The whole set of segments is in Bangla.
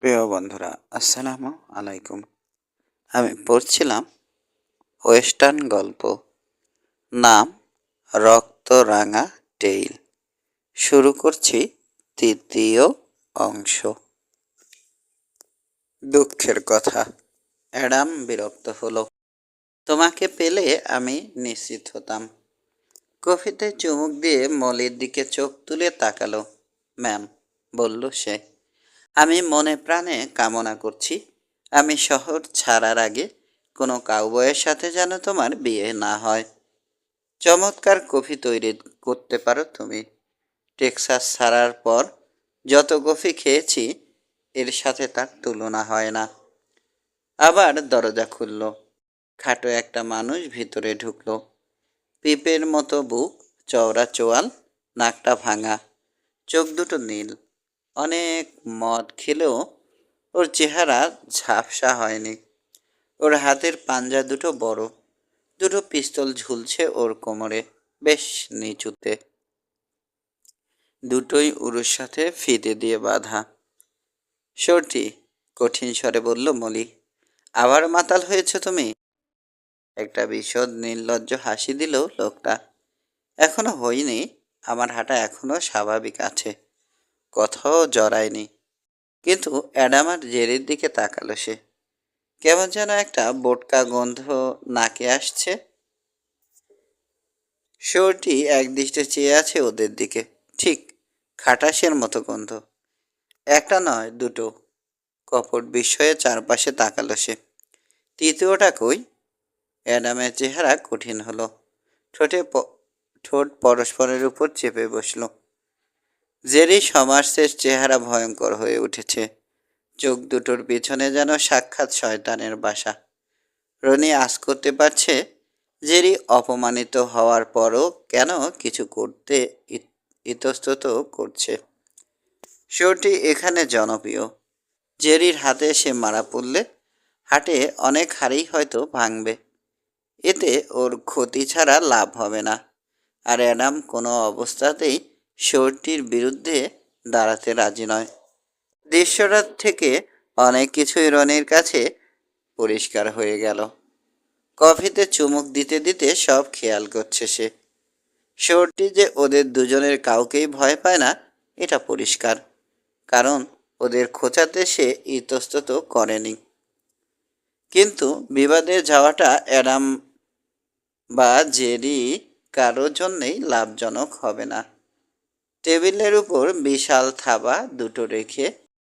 প্রিয় বন্ধুরা, আসসালামু আলাইকুম। আমি পড়ছিলাম ওয়েস্টার্ন গল্প, নাম রক্তরাঙা টেইল। শুরু করছি তৃতীয় অংশ। দুঃখের কথা। অ্যাডাম বিরক্ত হলো। তোমাকে পেলে আমি নিশ্চিত হতাম। কফিতে চুমুক দিয়ে মলির দিকে চোখ তুলে তাকালো। ম্যাম, বলল সে, আমি মনে প্রাণে কামনা করছি আমি শহর ছাড়ার আগে কোনো কাউবয়ের সাথে যেন তোমার বিয়ে না হয়। চমৎকার কফি তৈরি করতে পারো তুমি। টেক্সাস ছাড়ার পর যত কফি খেয়েছি এর সাথে তার তুলনা হয় না। আবার দরজা খুলল। খাটো একটা মানুষ ভিতরে ঢুকলো। পিপের মতো বুক, চওড়া চোয়াল, নাকটা ভাঙা, চোখ দুটো নীল। অনেক মদ খেলেও ওর চেহারা ঝাপসা হয়নি। ওর হাতের পাঞ্জা দুটো বড়, দুটো পিস্তল ঝুলছে ওর কোমরে, বেশ নিচুতে। দুটোই উরুর সাথে ফিতে দিয়ে বাঁধা। সর্টি, কঠিন স্বরে বলল মলি, আবার মাতাল হয়েছ তুমি? একটা বিশদ নির্লজ্জ হাসি দিল লোকটা। এখনো হইনি, আমার হাঁটা এখনো স্বাভাবিক আছে, কথাও জড়ায়নি। কিন্তু অ্যাডাম আর জেরির দিকে তাকালো সে। কেমন যেন একটা বোটকা গন্ধ নাকে আসছে। শোরটি একদৃষ্টে চেয়ে আছে ওদের দিকে। ঠিক খাটাসের মতো গন্ধ। একটা নয়, দুটো। কপট বিস্ময়ে চারপাশে তাকালো সে। তৃতীয়টা কই? অ্যাডামের চেহারা কঠিন হলো। ঠোঁট পরস্পরের উপর চেপে বসল। জেরি সমার্সের চেহারা ভয়ঙ্কর হয়ে উঠেছে। চোখ দুটোর পিছনে যেন সাক্ষাৎ শয়তানের বাসা। রনি আঁচ করতে পারছে জেরি অপমানিত হওয়ার পরও কেন কিছু করতে ইতস্তত করছে। শোটি এখানে জনপ্রিয়। জেরির হাতে সে মারা পড়লে হাটে অনেক হাড়ই হয়তো ভাঙবে। এতে ওর ক্ষতি ছাড়া লাভ হবে না। আর অ্যাডাম কোনো অবস্থাতেই শোরটির বিরুদ্ধে দাঁড়াতে রাজি নয়। দৃশ্যটা থেকে অনেক কিছুই রনির কাছে পরিষ্কার হয়ে গেল। কফিতে চুমুক দিতে দিতে সব খেয়াল করছে সে। শোরটি যে ওদের দুজনের কাউকেই ভয় পায় না এটা পরিষ্কার, কারণ ওদের খোঁচাতে সে ইতস্তত করেনি। কিন্তু বিবাদে যাওয়াটা অ্যাডাম বা জেরি কারোর জন্যেই লাভজনক হবে না। টেবিলের উপর বিশাল থাবা দুটো রেখে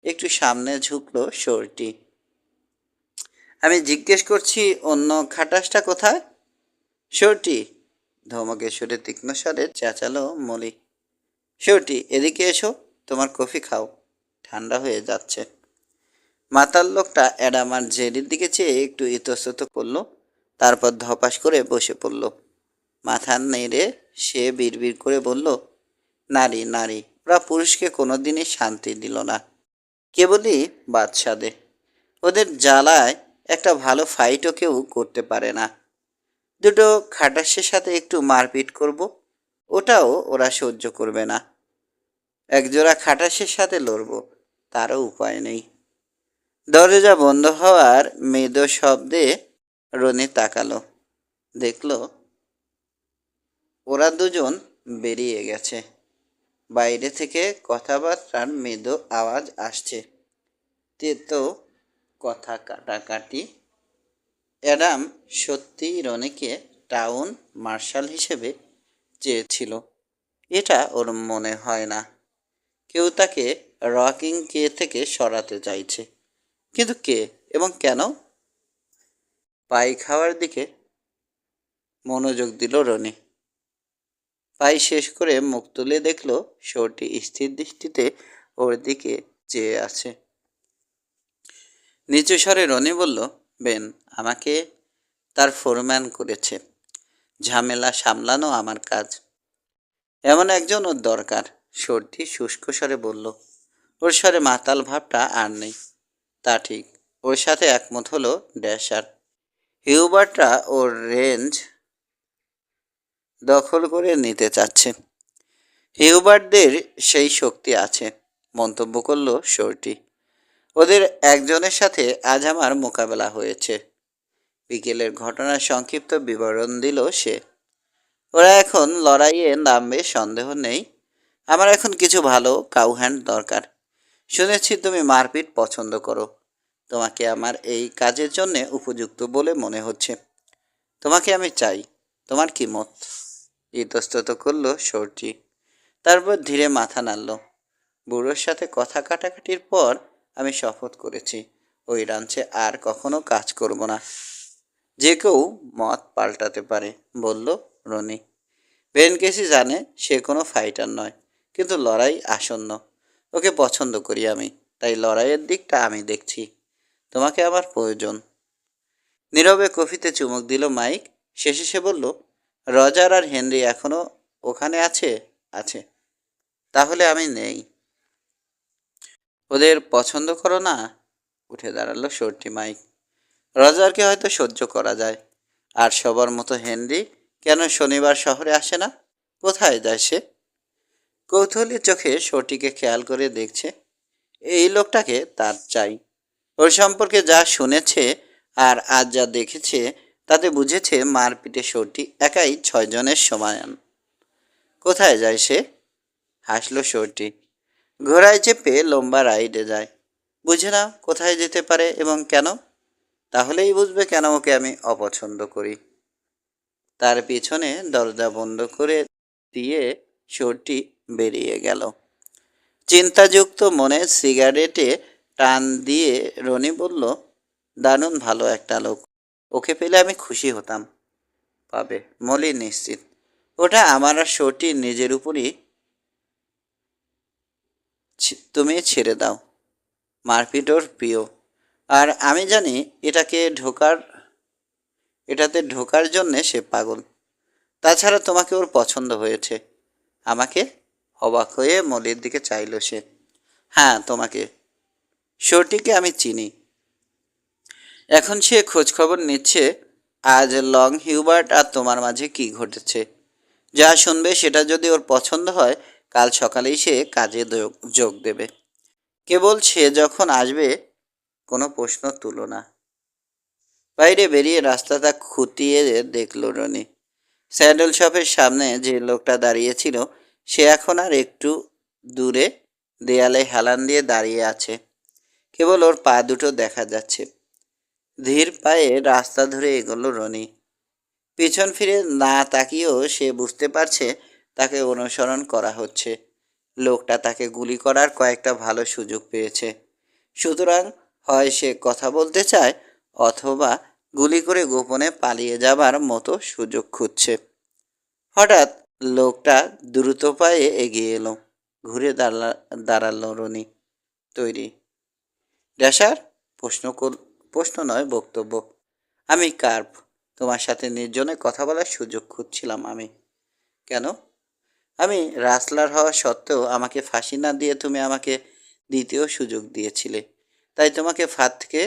একটু সামনে ঝুঁকলো শোরটি। আমি জিজ্ঞেস করছি, অন্য খাটাসটা কোথায়? শোরটি, ধমকে সুরে তীক্ষ্ণ স্বরে চেঁচালো মলি। শোরটি, এদিকে এসো, তোমার কফি খাও, ঠান্ডা হয়ে যাচ্ছে। মাতাল লোকটা অ্যাডাম আর জেরির দিকে চেয়ে একটু ইতস্তত করলো, তারপর ধপাস করে বসে পড়ল। মাথা নেড়ে সে বিড়বিড় করে বলল, নারী নারী, ওরা পুরুষকে কোনোদিনই শান্তি দিল না, কেবলই বাদশাদে। ওদের জ্বালায় একটা ভালো ফাইটও কেউ করতে পারে না। দুটো খাটাসের সাথে একটু মারপিট করব, ওটাও ওরা সহ্য করবে না। একজোড়া খাটাসের সাথে লড়ব, তারও উপায় নেই। দরজা বন্ধ হওয়ার মৃদু শব্দে রনি তাকালো। দেখল ওরা দুজন বেরিয়ে গেছে। বাইরে থেকে কথাবার্তার মৃদু আওয়াজ আসছে। তেতো কথা কাটাকাটি। অ্যাডাম সত্যিই রনিকে টাউন মার্শাল হিসেবে চেয়েছিল, এটা ওর মনে হয় না। কেউ তাকে রকিং কে থেকে সরাতে চাইছে, কিন্তু কে এবং কেন? পাই খাওয়ার দিকে মনোযোগ দিল রনি। পাই শেষ করে মুখ তুলে দেখল শোরটি স্থির দৃষ্টিতে ওর দিকে চেয়ে আছে। নিচু স্বরে রনি বলল, বেন আমাকে তার ফোরম্যান করেছে, ঝামেলা সামলানো আমার কাজ। এমন একজন ওর দরকার। শোরটি শুষ্ক স্বরে বলল। ওর স্বরে মাতাল ভাবটা আর নেই। তা ঠিক, ওর সাথে একমত হলো ড্যাশার। হিউবারটা ওর রেঞ্জ দখল করে নিতে চাচ্ছে। হিউবারদের সেই শক্তি আছে, মন্তব্য করল শোরটি। ওদের একজনের সাথে আজ আমার মোকাবেলা হয়েছে। বিকেলের ঘটনার সংক্ষিপ্ত বিবরণ দিল সে। ওরা এখন লড়াইয়ে নামবে সন্দেহ নেই। আমার এখন কিছু ভালো কাউহ্যান্ড দরকার। শুনেছি তুমি মারপিট পছন্দ করো। তোমাকে আমার এই কাজের জন্য উপযুক্ত বলে মনে হচ্ছে। তোমাকে আমি চাই। তোমার কি মত? ইতস্তত করল শর্জি। তারপর ধীরে মাথা নাড়ল। বুড়োর সাথে কথা কাটাকাটির পর আমি শপথ করেছি ওই রাঞ্চে আর কখনো কাজ করব না। যে কেউ মত পাল্টাতে পারে, বলল রনি। ভেনকেসি জানে সে কোনো ফাইটার নয়, কিন্তু লড়াই আসন্ন। ওকে পছন্দ করি আমি, তাই লড়াইয়ের দিকটা আমি দেখছি। তোমাকে আমার প্রয়োজন। নীরবে কফিতে চুমুক দিল মাইক। শেষে সে বলল, রজার আর হেনরি এখনো ওখানে আছে? আছে। তাহলে আমি নেই। ওদের পছন্দ করো না? উঠে দাঁড়ালো সর্টি মাইক। রজারকে হয়তো সহ্য করা যায়, আর সবার মতো হেনরি কেন শনিবার শহরে আসে না? কোথায় যায় সে? কৌতূহলী চোখে সর্টিকে খেয়াল করে দেখছে। এই লোকটাকে তার চাই। ওর সম্পর্কে যা শুনেছে আর আজ যা দেখেছে, তাতে বুঝেছে মারপিটে সর্টি একাই 6 জনের সমান। কোথায় যায় সে? হাসল সর্টি। ঘোড়ায় চেপে লম্বা রাইডে যায়। বুঝে নাও কোথায় যেতে পারে এবং কেন। তাহলেই বুঝবে কেন ওকে আমি অপছন্দ করি। তার পিছনে দরজা বন্ধ করে দিয়ে সর্টি বেরিয়ে গেল। চিন্তাযুক্ত মনে সিগারেটে টান দিয়ে রনি বলল, দারুণ ভালো একটা লোক। ওকে পেলে আমি খুশি হতাম। পাবে, মলি নিশ্চিত। ওটা আমার আর শর্টির নিজের উপরই। তুমি ছেড়ে দাও। মারপিট ওর প্রিয়। আর আমি জানি এটাতে ঢোকার জন্যে সে পাগল। তাছাড়া তোমাকে ওর পছন্দ হয়েছে। আমাকে? অবাক হয়ে মলির দিকে চাইল সে। হ্যাঁ, তোমাকে। শর্টিকে আমি চিনি। এখন সে খোঁজখবর নিচ্ছে আজ লং হিউবার্ট আর তোমার মাঝে কি ঘটেছে। যা শুনবে সেটা যদি ওর পছন্দ হয়, কাল সকালেই সে কাজে যোগ দেবে। কেবল সে যখন আসবে, কোনো প্রশ্ন তুলো না। বাইরে বেরিয়ে রাস্তাটা খুঁটিয়ে দেখল রনি। স্যান্ডেল শপের সামনে যে লোকটা দাঁড়িয়েছিল, সে এখন আর একটু দূরে দেয়ালে হেলান দিয়ে দাঁড়িয়ে আছে। কেবল ওর পা দুটো দেখা যাচ্ছে। ধীর পায়ে রাস্তা ধরে এগোলো রনি। পিছন ফিরে না তাকিয়েও সে বুঝতে পারছে তাকে অনুসরণ করা হচ্ছে। লোকটা তাকে গুলি করার কয়েকটা ভালো সুযোগ পেয়েছে। সুতরাং হয় সে কথা বলতে চায়, অথবা গুলি করে গোপনে পালিয়ে যাবার মতো সুযোগ খুঁজছে। হঠাৎ লোকটা দ্রুত পায়ে এগিয়ে এলো। ঘুরে দাঁড়ালো রনি। তৈরি? ড্যাশার? প্রশ্ন নয়, বক্তব্য। আমি কার্ভ। তোমার সাথে নির্জনে কথা বলার সুযোগ খুঁজছিলাম আমি। কেন? আমি রাসলার হওয়া সত্ত্বেও আমাকে ফাঁসি না দিয়ে তুমি আমাকে দ্বিতীয় সুযোগ দিয়েছিলে। তাই তোমাকে ফাঁদ থেকে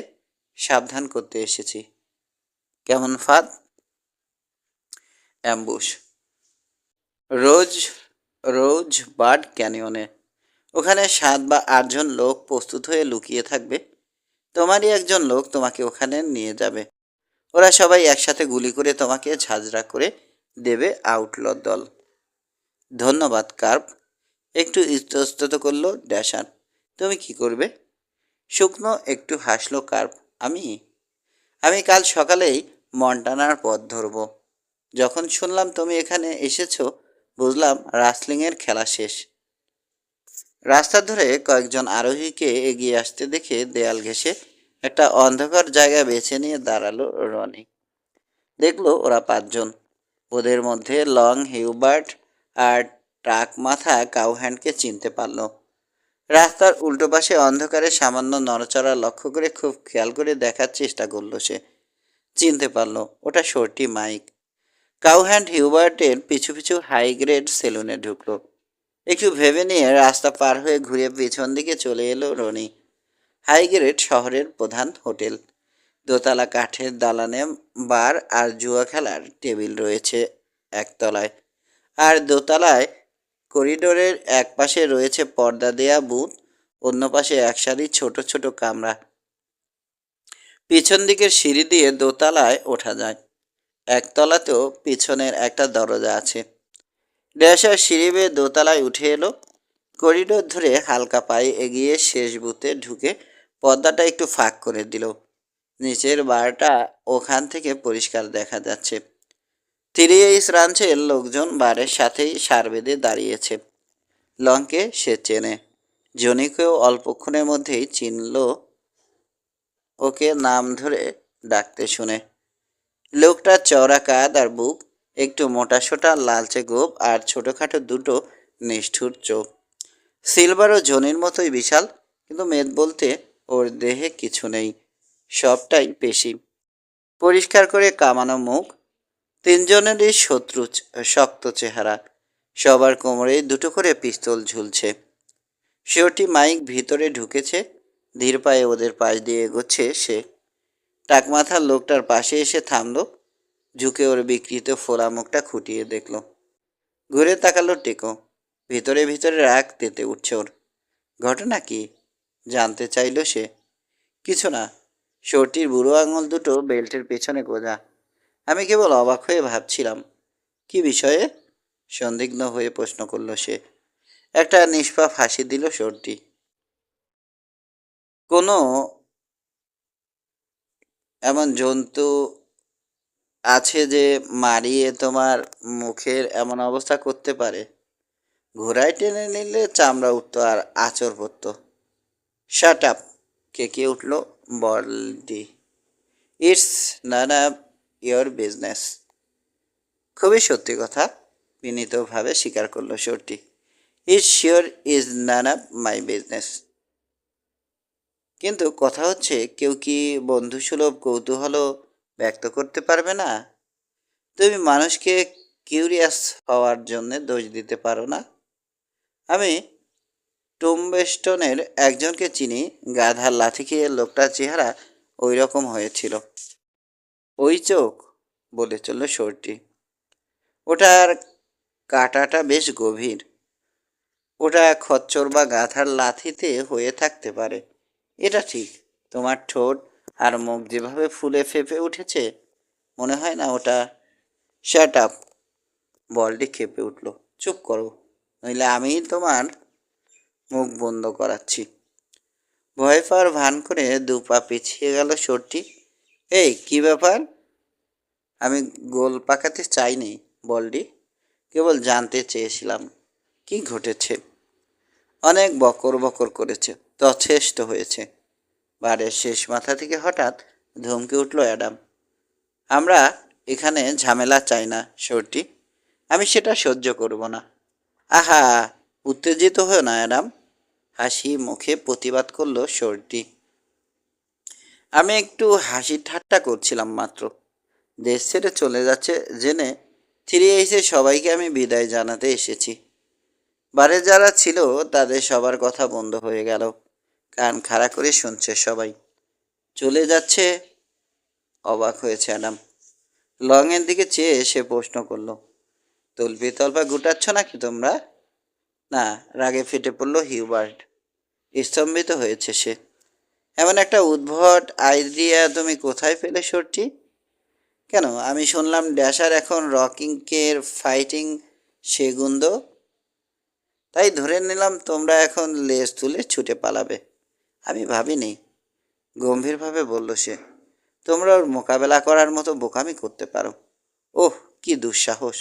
সাবধান করতে এসেছি। কেমন ফাঁদ? অ্যাম্বুশ। রোজ রোজ বার্ড ক্যানিয়নে। ওখানে 7 বা 8 জন লোক প্রস্তুত হয়ে লুকিয়ে থাকবে। তোমারই একজন লোক তোমাকে ওখানে নিয়ে যাবে। ওরা সবাই একসাথে গুলি করে তোমাকে ঝাঁঝরা করে দেবে আউটল দল। ধন্যবাদ কার্ভ। একটু ইতস্তত করলো ড্যাশার। তুমি কি করবে? শুকনো একটু হাসলো কার্ভ। আমি আমি কাল সকালেই মন্টানার পথ ধরব। যখন শুনলাম তুমি এখানে এসেছো, বুঝলাম রাসলিংয়ের খেলা শেষ। রাস্তা ধরে কয়েকজন আরোহীকে এগিয়ে আসতে দেখে দেয়াল ঘেঁষে একটা অন্ধকার জায়গা বেছে নিয়ে দাঁড়ালো রনি। দেখলো ওরা 5 জন। ওদের মধ্যে লং হিউবার্ট আর ট্রাক মাথা কাউহ্যান্ডকে চিনতে পারল। রাস্তার উল্টো পাশে অন্ধকারে সামান্য নড়চড়া লক্ষ্য করে খুব খেয়াল করে দেখার চেষ্টা করলো সে। চিনতে পারল ওটা শর্টি মাইক। কাউহ্যান্ড হিউবার্টের পিছু পিছু হাই গ্রেড সেলুনে ঢুকলো। একটু ভেবে নিয়ে রাস্তা পার হয়ে ঘুরে পেছন দিকে চলে এলো রনি। হাই গ্রেড শহরের প্রধান হোটেল। দোতলা কাঠের দালানে বার আর জুয়া খেলার টেবিল রয়েছে একতলায়। আর দোতলায় করিডোরের একপাশে রয়েছে পর্দা দেয়া বুথ অন্য পাশে এক সারি ছোট ছোট কামরা। পিছন দিকের সিঁড়ি দিয়ে দোতলায় ওঠা যায়। একতলাতেও পিছনের একটা দরজা আছে। ড্যাশার সিঁড়ি বেয়ে দোতলায় উঠে এলো। করিডোর ধরে হালকা পায়ে এগিয়ে শেষ বুথে ঢুকে পর্দাটা একটু ফাঁক করে দিল। নিচের বারটা ওখান থেকে পরিষ্কার দেখা যাচ্ছে। 3H রাঞ্চের লোকজন বারের সাথেই সার বেঁধে দাঁড়িয়েছে। লংকে সে চেনে, জনিকেও অল্পক্ষণের মধ্যেই চিনল ওকে নাম ধরে ডাকতে শুনে। লোকটার চওড়া কাঁধ আর বুক, একটু মোটাসোটা লালচে গোঁফ আর ছোটোখাটো দুটো নিষ্ঠুর চোখ। সিলভার ও জনির মতোই বিশাল, কিন্তু মেদ বলতে ওর দেহে কিছু নেই, সবটাই পেশি। পরিষ্কার করে কামানো মুখ, তিনজনেরই শক্ত চেহারা। সবার কোমরে দুটো করে পিস্তল ঝুলছে। শিওরটি মাইক ভিতরে ঢুকেছে, ধীর পায়ে ওদের পাশ দিয়ে এগোচ্ছে সে। টাকমাথার লোকটার পাশে এসে থামল, ঝুঁকে ওর বিকৃত ফোলা মুখটা খুঁটিয়ে দেখল। ঘুরে তাকালো টেকো। ভিতরে ভিতরে রাগ তেতে উঠছে ওর। ঘটনা কি জানতে চাইল সে। কিছু না, শর্টির বুড়ো আঙুল দুটো বেল্টের পেছনে গোজা। আমি কেবল অবাক হয়ে ভাবছিলাম। কি বিষয়ে? সন্দিগ্ধ হয়ে প্রশ্ন করল সে। একটা নিষ্পাপ হাসি দিল শর্টি। কোনো এমন জন্তু আছে যে মারিয়ে তোমার মুখের এমন অবস্থা করতে পারে? ঘোড়ায় টেনে নিলে চামড়া উঠতো আর আঁচড় পড়তো। শাট আপ, কেঁকে উঠল বলটি। It's none of your business. খুবই সত্যি কথা, বিনীতভাবে স্বীকার করল Shorty. It's sure is none of my business. কিন্তু কথা হচ্ছে, কেউ কি বন্ধুসুলভ কৌতূহল ব্যক্ত করতে পারবে না? তুমি মানুষকে কিউরিয়াস হওয়ার জন্য দোষ দিতে পারো না। আমি টুম্বেস্টনের একজনকে চিনি, গাধার লাথি খেয়ে লোকটার চেহারা ওই রকম হয়েছিল। ওই চোখ, বলে চলল শর্টি। ওটার কাঁটাটা বেশ গভীর। ওটা খচ্চর বা গাধার লাথিতে হয়ে থাকতে পারে, এটা ঠিক। তোমার ঠোঁট আর মুখ যেভাবে ফুলে ফেঁপে উঠেছে, মনে হয় না ওটা। শ্যাট আপ, বলটি খেপে উঠল। চুপ করো, নইলে আমি তোমার মুখ বন্ধ করাচ্ছি। ভয় পাওয়ার ভান করে দু পা পিছিয়ে গেল শর্টি। এই কি ব্যাপার? আমি গোল পাকাতে চাইনি বলডি, কেবল জানতে চেয়েছিলাম কি ঘটেছে। অনেক বকর বকর করেছে, যথেষ্ট হয়েছে। বারের শেষ মাথা থেকে হঠাৎ ধমকে উঠল অ্যাডাম। আমরা এখানে ঝামেলা চাই না শর্টি, আমি সেটা সহ্য করব না। আহা, উত্তেজিত হও না অ্যাডাম, হাসি মুখে প্রতিবাদ করল শর্টি। আমি একটু হাসি ঠাট্টা করছিলাম মাত্র। দেশ ছেড়ে চলে যাচ্ছে জেনে 3H সবাইকে আমি বিদায় জানাতে এসেছি। বারে যারা ছিল তাদের সবার কথা বন্ধ হয়ে গেল। কান খাড়া করে শুনছে সবাই। চলে যাচ্ছে? অবাক হয়েছে অ্যাডাম। লংয়ের দিকে চেয়ে সে প্রশ্ন করল, তলপি তলপা গুটাচ্ছ নাকি তোমরা? না, রাগে ফেটে পড়ল হিউবার্ট। স্তম্ভিত হয়েছে সে। এমন একটা উদ্ভট আইডিয়া তুমি কোথায় পেলে শর্টি? কেন, আমি শুনলাম ড্যাশার এখন রকিংকের ফাইটিং সেগুন্দ, তাই ধরে নিলাম তোমরা এখন লেজ তুলে ছুটে পালাবে। আমি ভাবিনি, গম্ভীরভাবে বলল সে। তোমরা ওর মোকাবেলা করার মতো বোকামি করতে পারো। ওহ, কি দুঃসাহস!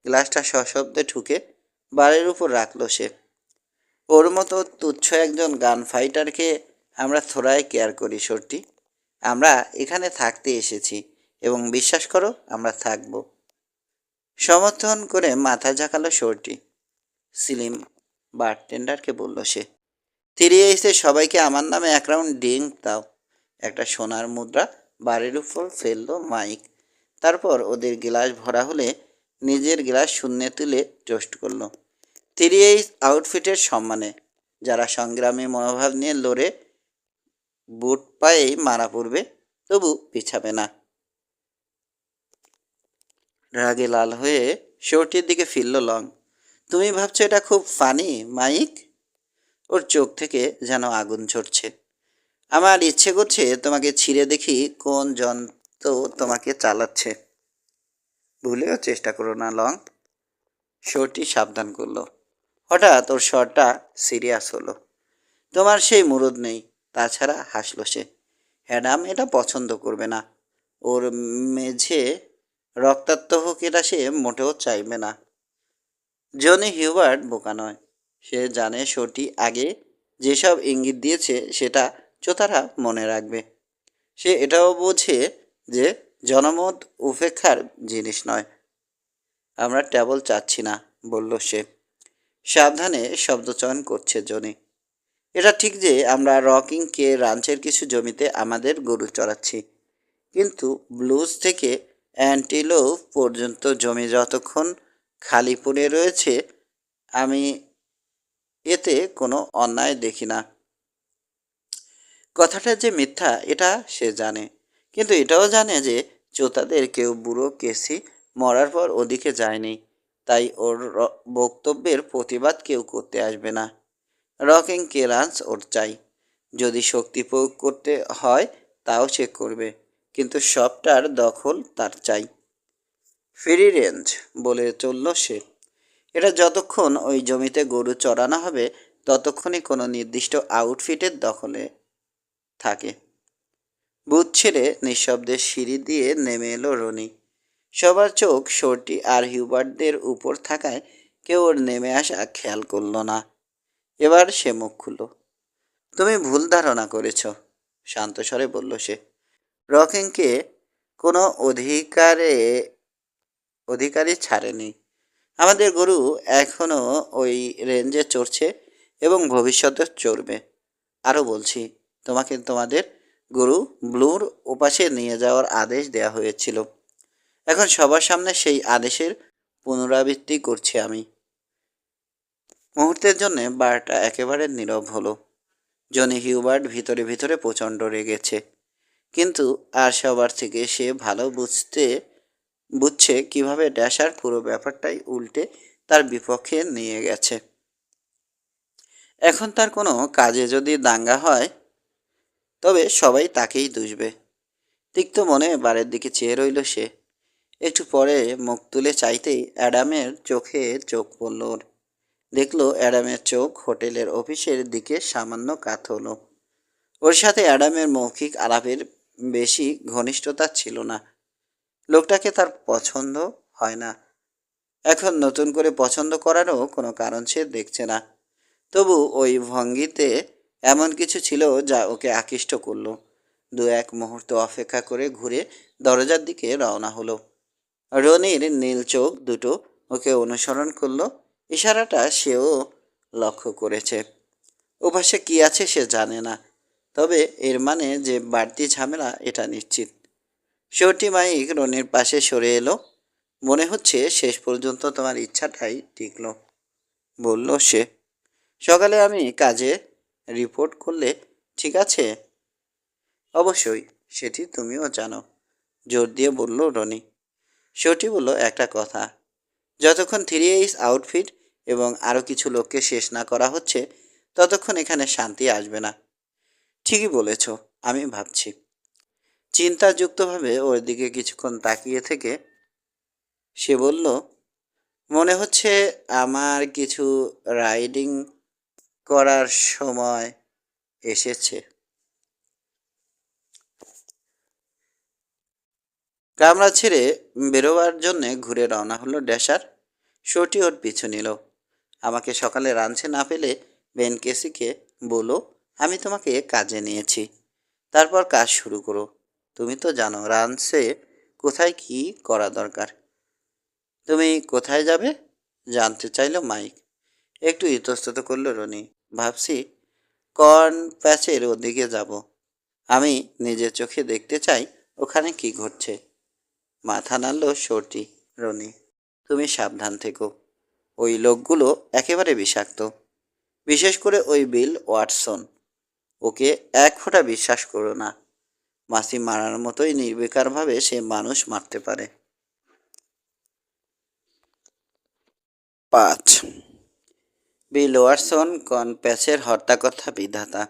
গ্লাসটা সশব্দে ঠুকে বারের উপর রাখল সে। ওর মতো তুচ্ছ একজন গান ফাইটারকে আমরা থোড়াই কেয়ার করি শর্টি। আমরা এখানে থাকতে এসেছি এবং বিশ্বাস করো আমরা থাকব। সমর্থন করে মাথা ঝাঁকালো শর্টি। সিলিম বারটেন্ডারকে বলল সে। 3H সবাইকে আমার নামে এক রাউন্ড ড্রিঙ্ক দাও। একটা সোনার মুদ্রা বাড়ির উপর ফেলল মাইক। তারপর ওদের গ্লাস ভরা হলে নিজের গ্লাস শূন্যে তুলে টোস্ট করল। 3H আউটফিটের সম্মানে, যারা সংগ্রামী মনোভাব নিয়ে লড়ে বুট পায়েই মারা পড়বে, তবু পিছাবে না। রাগে লাল হয়ে শর্টির দিকে ফিরল লং। তুমি ভাবছো এটা খুব ফানি, মাইক? ওর চোখ থেকে যেন আগুন ঝরছে। আমার ইচ্ছে করছে তোমাকে ছিঁড়ে দেখি কোন যন্ত্র তোমাকে চালাচ্ছে। ভুলেও চেষ্টা করো না লং, শোরটি সাবধান করলো। হঠাৎ ওর স্বরটা সিরিয়াস হলো। তোমার সেই মুরদ নেই। তাছাড়া হাসলো সে। অ্যাডাম এটা পছন্দ করবে না। ওর মেঝে রক্তাক্ত হোক এটা সে মোটেও চাইবে না। জনি হিউবার্ট বোকা নয়। সে জানে শোরটি আগে যেসব ইঙ্গিত দিয়েছে সেটা চোতারা মনে রাখবে। সে এটাও বোঝে যে জনমত উপেক্ষার জিনিস নয়। আমরা টেবল চাচ্ছি না, বলল সে। সাবধানে শব্দচয়ন করছে জনি। এটা ঠিক যে আমরা রকিং কে রাঞ্চের কিছু জমিতে আমাদের গরু চড়াচ্ছি, কিন্তু ব্লুজ থেকে অ্যান্টিলোপ পর্যন্ত জমি যতক্ষণ খালি পড়ে রয়েছে আমি এতে কোনো অন্যায় দেখি না। কথাটা যে মিথ্যা এটা সে জানে, কিন্তু এটাও জানে যে চোতাদের কেউ বুড়ো কেসি মরার পর ওদিকে যায়নি, তাই ওর বক্তব্যের প্রতিবাদ কেউ করতে আসবে না। রকিং কেরান্স ওর চাই। যদি শক্তি প্রয়োগ করতে হয় তাও সে করবে, কিন্তু সবটার দখল তার চাই। ফ্রি রেঞ্জ বলে চলল সে। এটা যতক্ষণ ওই জমিতে গরু চড়ানো হবে ততক্ষণই কোনো নির্দিষ্ট আউটফিটের দখলে থাকে। বুথ ছেড়ে নিঃশব্দে সিঁড়ি দিয়ে নেমে এলো রনি। সবার চোখ শর্টি আর হিউবার্টদের উপর থাকায় কেউ ওর নেমে আসা খেয়াল করল না। এবার সে মুখ খুলল। তুমি ভুল ধারণা করেছ, শান্ত স্বরে বলল সে। রকিংকে কোনো অধিকারী ছাড়েনি। আমাদের গরু এখনও ওই রেঞ্জে চড়ছে এবং ভবিষ্যতে চড়বে। আরও বলছি, তোমাকে তোমাদের গরু ব্লুর ওপাশে নিয়ে যাওয়ার আদেশ দেওয়া হয়েছিল। এখন সবার সামনে সেই আদেশের পুনরাবৃত্তি করছি আমি। মুহূর্তের জন্য বারটা একেবারে নীরব হলো। জনি হিউবার্ট ভিতরে ভিতরে প্রচণ্ড রেগেছে, কিন্তু আর সবার থেকে সে ভালো বুঝছে কিভাবে ড্যাশার পুরো ব্যাপারটাই উল্টে তার বিপক্ষে নিয়ে গেছে। এখন তার কোনো কাজে যদি দাঙ্গা হয় তবে সবাই তাকেই দুষবে। তিক্ত মনে বারের দিকে চেয়ে রইল সে। একটু পরে মুখ তুলে চাইতেই অ্যাডামের চোখে চোখ পড়ল ওর। দেখল অ্যাডামের চোখ হোটেলের অফিসের দিকে সামান্য কাত হলো। ওর সাথে অ্যাডামের মৌখিক আলাপের বেশি ঘনিষ্ঠতা ছিল না। লোকটাকে তার পছন্দ হয় না। এখন নতুন করে পছন্দ করারও কোনো কারণ সে দেখছে না। তবু ওই ভঙ্গিতে এমন কিছু ছিল যা ওকে আকৃষ্ট করলো। দু এক মুহূর্ত অপেক্ষা করে ঘুরে দরজার দিকে রওনা হলো। রনির নীল চোখ দুটো ওকে অনুসরণ করলো। ইশারাটা সেও লক্ষ্য করেছে। ওপাশে কী আছে সে জানে না, তবে এর মানে যে বাড়তি ঝামেলা এটা নিশ্চিত। শর্টি মাইক রনির পাশে সরে এলো। মনে হচ্ছে শেষ পর্যন্ত তোমার ইচ্ছাটাই টিকলো, বলল সে। সকালে আমি কাজে রিপোর্ট করলে ঠিক আছে? অবশ্যই, সেটি তুমিও জানো, জোর দিয়ে বলল রনি। শর্টি বলল, একটা কথা, যতক্ষণ 3 Ace আউটফিট এবং আরও কিছু লোককে শেষ না করা হচ্ছে ততক্ষণ এখানে শান্তি আসবে না। ঠিকই বলেছ, আমি ভাবছি। চিন্তাযুক্তভাবে ওর দিকে কিছুক্ষণ তাকিয়ে থেকে সে বলল, মনে হচ্ছে আমার কিছু রাইডিং করার সময় এসেছে। কামরা ছেড়ে বেরোবার জন্যে ঘুরে রওনা হলো ড্যাশার। শর্টি ওর পিছু নিল। আমাকে সকালে রাঁধছে না পেলে বেন কেসিকে বলো আমি তোমাকে কাজে নিয়েছি, তারপর কাজ শুরু করো। তুমি তো জানো রাঁধছে কোথায় কি করা দরকার। তুমি কোথায় যাবে? জানতে চাইল মাইক। একটু ইতস্তত করল রনি। ভাবছি কর্ন প্যাচের ওদিকে যাব। আমি নিজের চোখে দেখতে চাই ওখানে কি ঘটছে। মাথা নাড়ল শর্টি। রনি, তুমি সাবধান থেকো। ওই লোকগুলো একেবারে বিষাক্ত, বিশেষ করে ওই বিল ওয়াটসন। ওকে এক ফোঁটা বিশ্বাস করো না। মাছি মারার মতোই নির্বিকারভাবে সে মানুষ মারতে পারে। 5 বিল ওয়াটসন কনপ্যাসের হত্যাকথা বিধাতা।